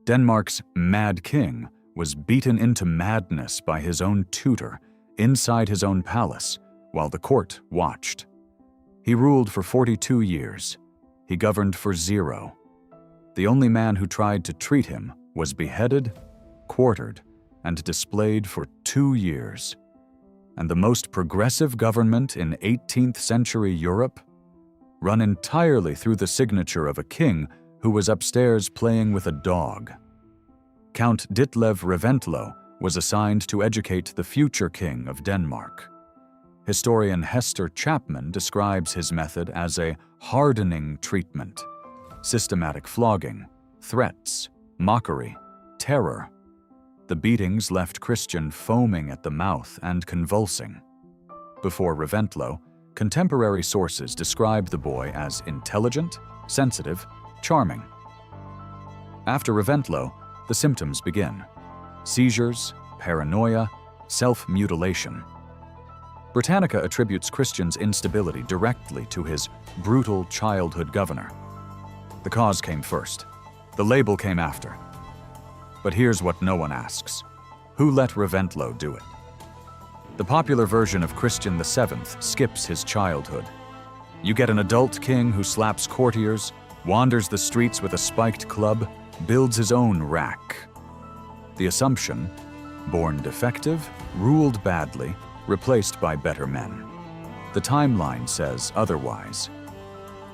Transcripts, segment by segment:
Denmark's Mad King was beaten into madness by his own tutor inside his own palace while the court watched. He ruled for 42 years. He governed for 0. The only man who tried to treat him was beheaded, quartered, and displayed for 2 years. And the most progressive government in 18th century Europe, run entirely through the signature of a king who was upstairs playing with a dog. Count Dittloff Reventlow was assigned to educate the future king of Denmark. Historian Hester Chapman describes his method as a hardening treatment, systematic flogging, threats, mockery, terror. The beatings left Christian foaming at the mouth and convulsing. Before Reventlow, contemporary sources describe the boy as intelligent, sensitive, charming. After Reventlow, the symptoms begin: seizures, paranoia, self-mutilation. Britannica attributes Christian's instability directly to his brutal childhood governor. The cause came first. The label came after. But here's what no one asks. Who let Reventlow do it? The popular version of Christian VII skips his childhood. You get an adult king who slaps courtiers, wanders the streets with a spiked club, builds his own rack. The assumption: born defective, ruled badly, replaced by better men. The timeline says otherwise.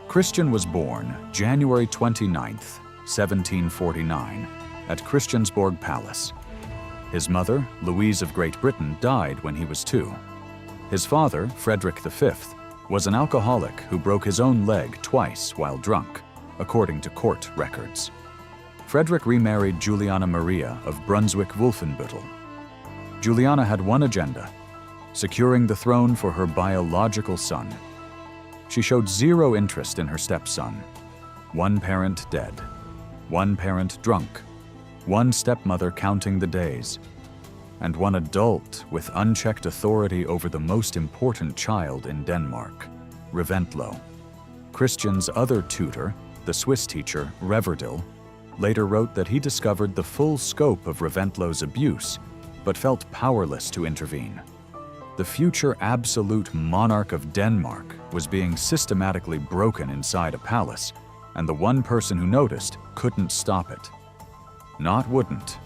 Christian was born January 29th, 1749, at Christiansborg Palace. His mother, Louise of Great Britain, died when he was 2. His father, Frederick V, was an alcoholic who broke his own leg twice while drunk, according to court records. Frederick remarried Juliana Maria of Brunswick-Wolfenbüttel. Juliana had one agenda: securing the throne for her biological son. She showed 0 interest in her stepson. One parent dead, one parent drunk, one stepmother counting the days, and one adult with unchecked authority over the most important child in Denmark, Reventlow. Christian's other tutor, the Swiss teacher Reverdil, later wrote that he discovered the full scope of Reventlow's abuse, but felt powerless to intervene. The future absolute monarch of Denmark was being systematically broken inside a palace, and the one person who noticed couldn't stop it. Not wouldn't.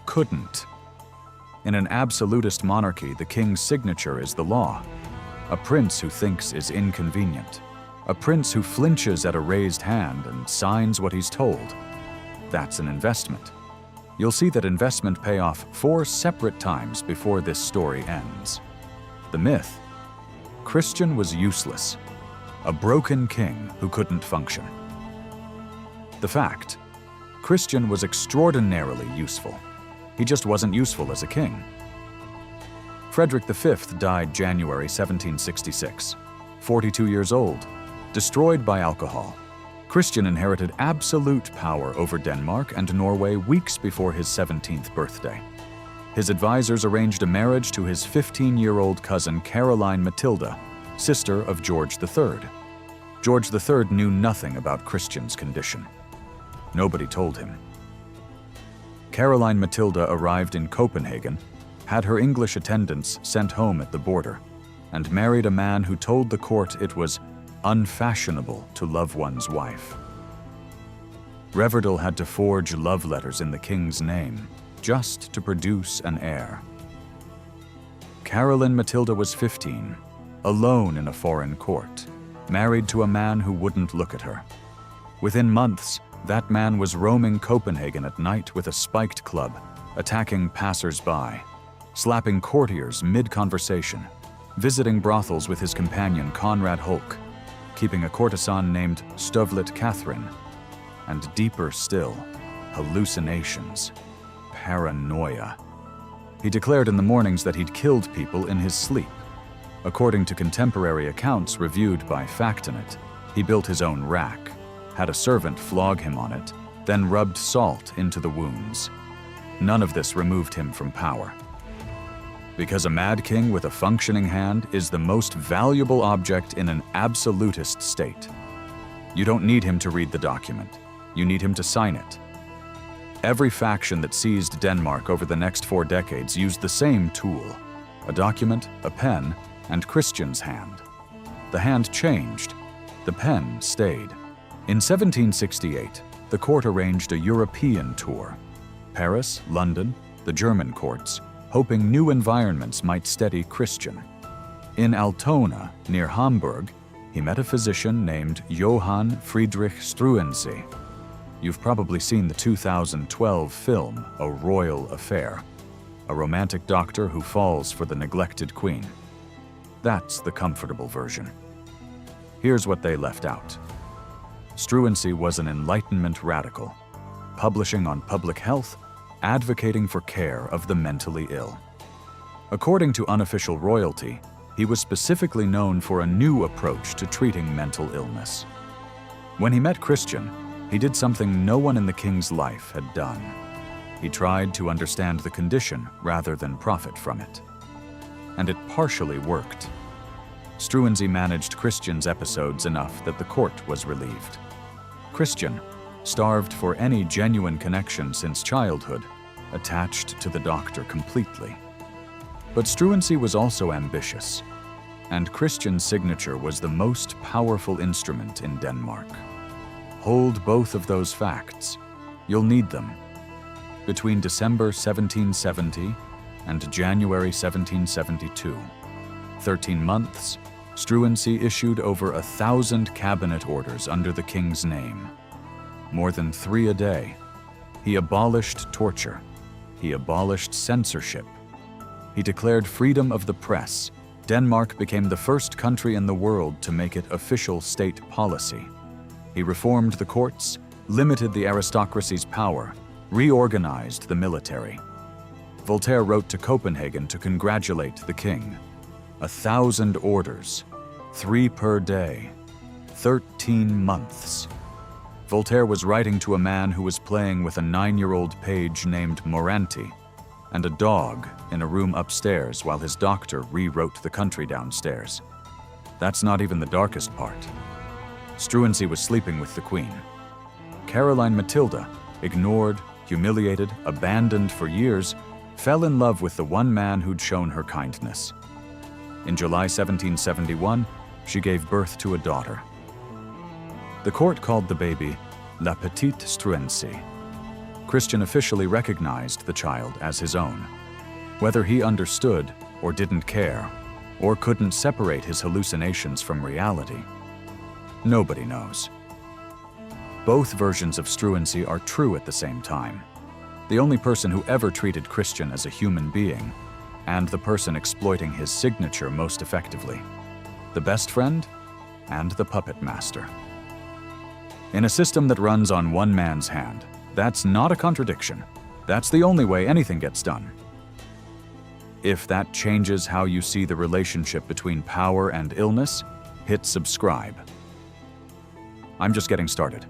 Couldn't. In an absolutist monarchy, the king's signature is the law. A prince who thinks is inconvenient. A prince who flinches at a raised hand and signs what he's told. That's an investment. You'll see that investment pay off 4 separate times before this story ends. The myth: Christian was useless. A broken king who couldn't function. The fact: Christian was extraordinarily useful. He just wasn't useful as a king. Frederick V died January 1766, 42 years old, destroyed by alcohol. Christian inherited absolute power over Denmark and Norway weeks before his 17th birthday. His advisors arranged a marriage to his 15-year-old cousin Caroline Matilda, sister of George III. George III knew nothing about Christian's condition. Nobody told him. Caroline Matilda arrived in Copenhagen, had her English attendants sent home at the border, and married a man who told the court it was unfashionable to love one's wife. Reverdil had to forge love letters in the king's name, just to produce an heir. Caroline Matilda was 15, alone in a foreign court, married to a man who wouldn't look at her. Within months, that man was roaming Copenhagen at night with a spiked club, attacking passers-by, slapping courtiers mid-conversation, visiting brothels with his companion Conrad Hulk, keeping a courtesan named Støvlet Catherine, and deeper still, hallucinations, paranoia. He declared in the mornings that he'd killed people in his sleep. According to contemporary accounts reviewed by Factinit, he built his own rack, had a servant flog him on it, then rubbed salt into the wounds. None of this removed him from power. Because a mad king with a functioning hand is the most valuable object in an absolutist state. You don't need him to read the document. You need him to sign it. Every faction that seized Denmark over the next 4 decades used the same tool: a document, a pen, and Christian's hand. The hand changed. The pen stayed. In 1768, the court arranged a European tour: Paris, London, the German courts, hoping new environments might steady Christian. In Altona, near Hamburg, he met a physician named Johann Friedrich Struensee. You've probably seen the 2012 film, A Royal Affair, a romantic doctor who falls for the neglected queen. That's the comfortable version. Here's what they left out. Struensee was an Enlightenment radical, publishing on public health, advocating for care of the mentally ill. According to unofficial royalty, he was specifically known for a new approach to treating mental illness. When he met Christian, he did something no one in the king's life had done. He tried to understand the condition rather than profit from it. And it partially worked. Struensee managed Christian's episodes enough that the court was relieved. Christian, starved for any genuine connection since childhood, attached to the doctor completely. But Struensee was also ambitious, and Christian's signature was the most powerful instrument in Denmark. Hold both of those facts. You'll need them. Between December 1770 and January 1772, 13 months, Struensee issued over 1,000 cabinet orders under the king's name. More than 3 a day. He abolished torture. He abolished censorship. He declared freedom of the press. Denmark became the first country in the world to make it official state policy. He reformed the courts, limited the aristocracy's power, reorganized the military. Voltaire wrote to Copenhagen to congratulate the king. 1,000 orders, 3 per day, 13 months. Voltaire was writing to a man who was playing with a 9-year-old page named Moranti and a dog in a room upstairs while his doctor rewrote the country downstairs. That's not even the darkest part. Struensee was sleeping with the queen. Caroline Matilda, ignored, humiliated, abandoned for years, fell in love with the one man who'd shown her kindness. In July 1771, she gave birth to a daughter. The court called the baby La Petite Struensee. Christian officially recognized the child as his own. Whether he understood or didn't care, or couldn't separate his hallucinations from reality, nobody knows. Both versions of Struensee are true at the same time. The only person who ever treated Christian as a human being, and the person exploiting his signature most effectively. The best friend and the puppet master. In a system that runs on one man's hand, that's not a contradiction. That's the only way anything gets done. If that changes how you see the relationship between power and illness, hit subscribe. I'm just getting started.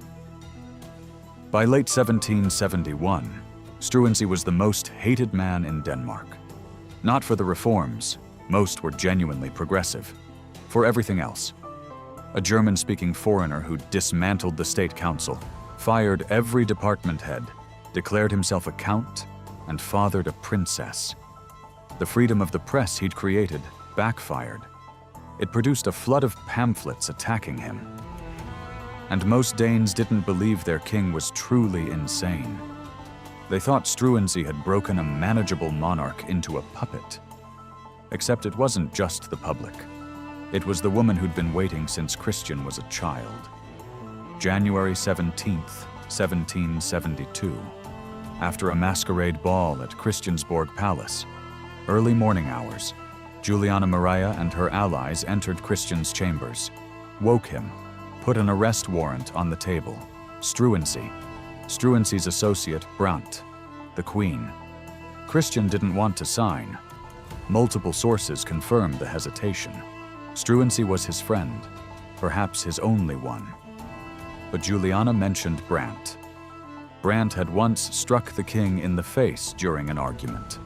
By late 1771, Struensee was the most hated man in Denmark. Not for the reforms, most were genuinely progressive. For everything else. A German-speaking foreigner who dismantled the state council, fired every department head, declared himself a count, and fathered a princess. The freedom of the press he'd created backfired. It produced a flood of pamphlets attacking him. And most Danes didn't believe their king was truly insane. They thought Struensee had broken a manageable monarch into a puppet. Except it wasn't just the public. It was the woman who'd been waiting since Christian was a child. January 17th, 1772. After a masquerade ball at Christiansborg Palace, early morning hours, Juliana Maria and her allies entered Christian's chambers, woke him, put an arrest warrant on the table. Struensee, Struensee's associate Brandt, the queen. Christian didn't want to sign. Multiple sources confirmed the hesitation. Struensee was his friend, perhaps his only one. But Juliana mentioned Brandt. Brandt had once struck the king in the face during an argument.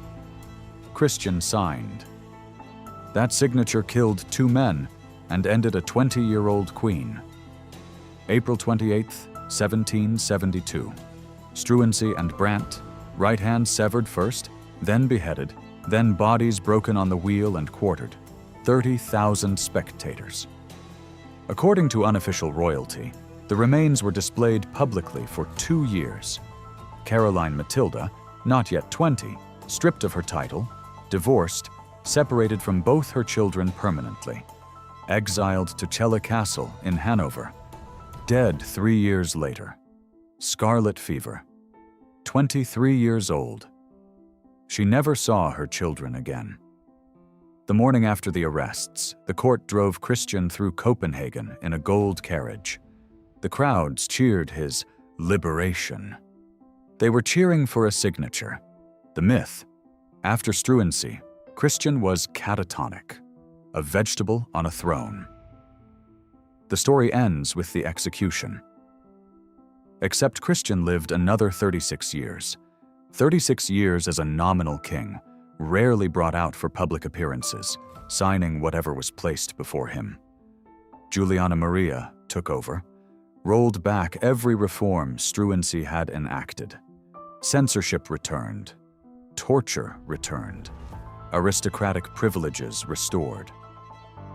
Christian signed. That signature killed 2 men and ended a 20-year-old queen. April 28th, 1772. Struensee and Brandt, right hand severed first, then beheaded, then bodies broken on the wheel and quartered. 30,000 spectators. According to unofficial royalty, the remains were displayed publicly for 2 years. Caroline Matilda, not yet 20, stripped of her title, divorced, separated from both her children permanently, exiled to Celle Castle in Hanover, dead 3 years later. Scarlet fever. 23 years old. She never saw her children again. The morning after the arrests, the court drove Christian through Copenhagen in a gold carriage. The crowds cheered his liberation. They were cheering for a signature. The myth: after Struensee, Christian was catatonic, a vegetable on a throne. The story ends with the execution. Except Christian lived another 36 years. 36 years as a nominal king, rarely brought out for public appearances, signing whatever was placed before him. Juliana Maria took over, rolled back every reform Struensee had enacted. Censorship returned. Torture returned. Aristocratic privileges restored.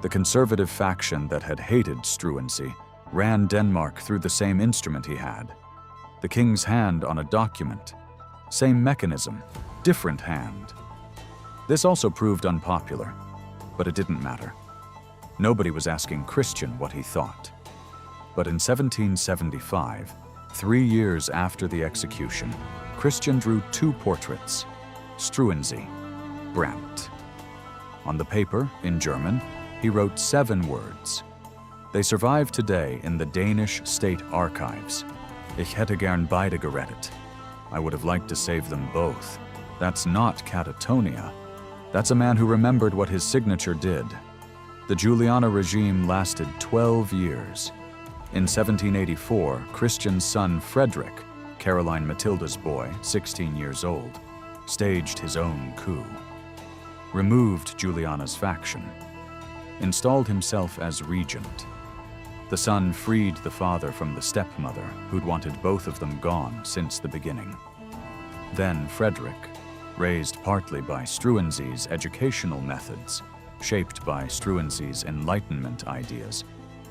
The conservative faction that had hated Struensee ran Denmark through the same instrument he had. The king's hand on a document. Same mechanism, different hand. This also proved unpopular, but it didn't matter. Nobody was asking Christian what he thought. But in 1775, 3 years after the execution, Christian drew 2 portraits: Struensee, Brandt. On the paper, in German, he wrote 7 words. They survive today in the Danish state archives. Ich hätte gern beide gerettet. I would have liked to save them both. That's not catatonia. That's a man who remembered what his signature did. The Juliana regime lasted 12 years. In 1784, Christian's son Frederick, Caroline Matilda's boy, 16 years old, staged his own coup. Removed Juliana's faction. Installed himself as regent. The son freed the father from the stepmother, who'd wanted both of them gone since the beginning. Then Frederick, raised partly by Struensee's educational methods, shaped by Struensee's Enlightenment ideas,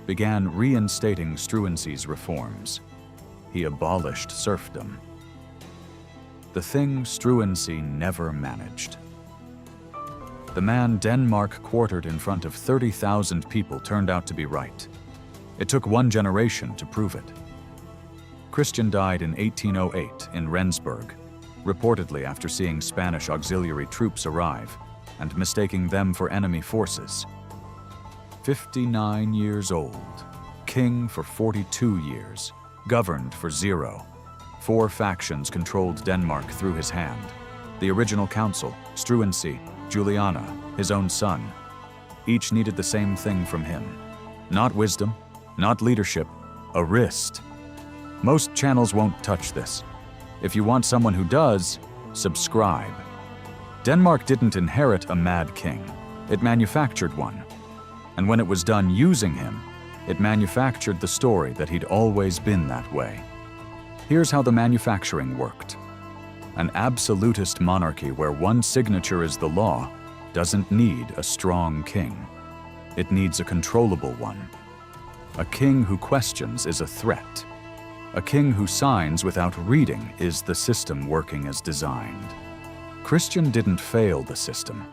began reinstating Struensee's reforms. He abolished serfdom. The thing Struensee never managed. The man Denmark quartered in front of 30,000 people turned out to be right. It took 1 generation to prove it. Christian died in 1808 in Rendsburg, reportedly after seeing Spanish auxiliary troops arrive and mistaking them for enemy forces. 59 years old, king for 42 years, governed for 0. 4 factions controlled Denmark through his hand. The original council, Struensee, Juliana, his own son. Each needed the same thing from him. Not wisdom, not leadership, a wrist. Most channels won't touch this. If you want someone who does, subscribe. Denmark didn't inherit a mad king. It manufactured one. And when it was done using him, it manufactured the story that he'd always been that way. Here's how the manufacturing worked. An absolutist monarchy where one signature is the law doesn't need a strong king. It needs a controllable one. A king who questions is a threat. A king who signs without reading is the system working as designed. Christian didn't fail the system.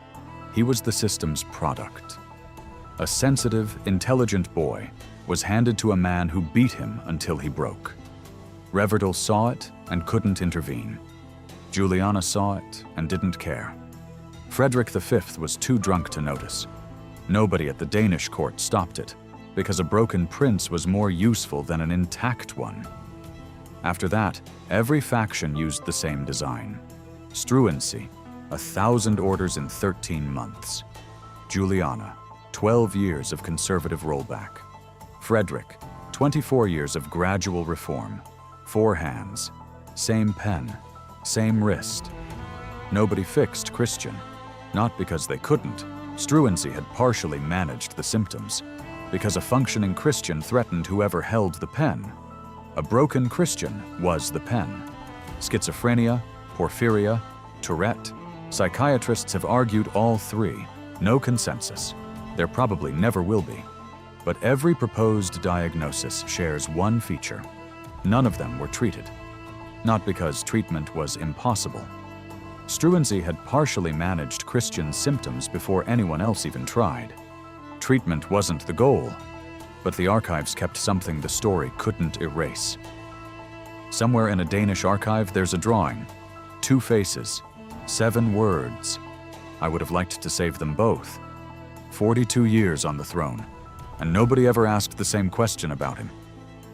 He was the system's product. A sensitive, intelligent boy was handed to a man who beat him until he broke. Reventlow saw it and couldn't intervene. Juliana saw it and didn't care. Frederick V was too drunk to notice. Nobody at the Danish court stopped it, because a broken prince was more useful than an intact one. After that, every faction used the same design. Struensee, 1,000 orders in 13 months. Juliana, 12 years of conservative rollback. Frederick, 24 years of gradual reform. 4 hands, same pen, same wrist. Nobody fixed Christian, not because they couldn't. Struensee had partially managed the symptoms, because a functioning Christian threatened whoever held the pen. A broken Christian was the pen. schizophrenia, porphyria, Tourette. Psychiatrists have argued all three. No consensus. There probably never will be. But every proposed diagnosis shares one feature. None of them were treated. Not because treatment was impossible. Struensee had partially managed Christian's symptoms before anyone else even tried. Treatment wasn't the goal, but the archives kept something the story couldn't erase. Somewhere in a Danish archive, there's a drawing. 2 faces, 7 words. I would have liked to save them both. 42 years on the throne, and nobody ever asked the same question about him.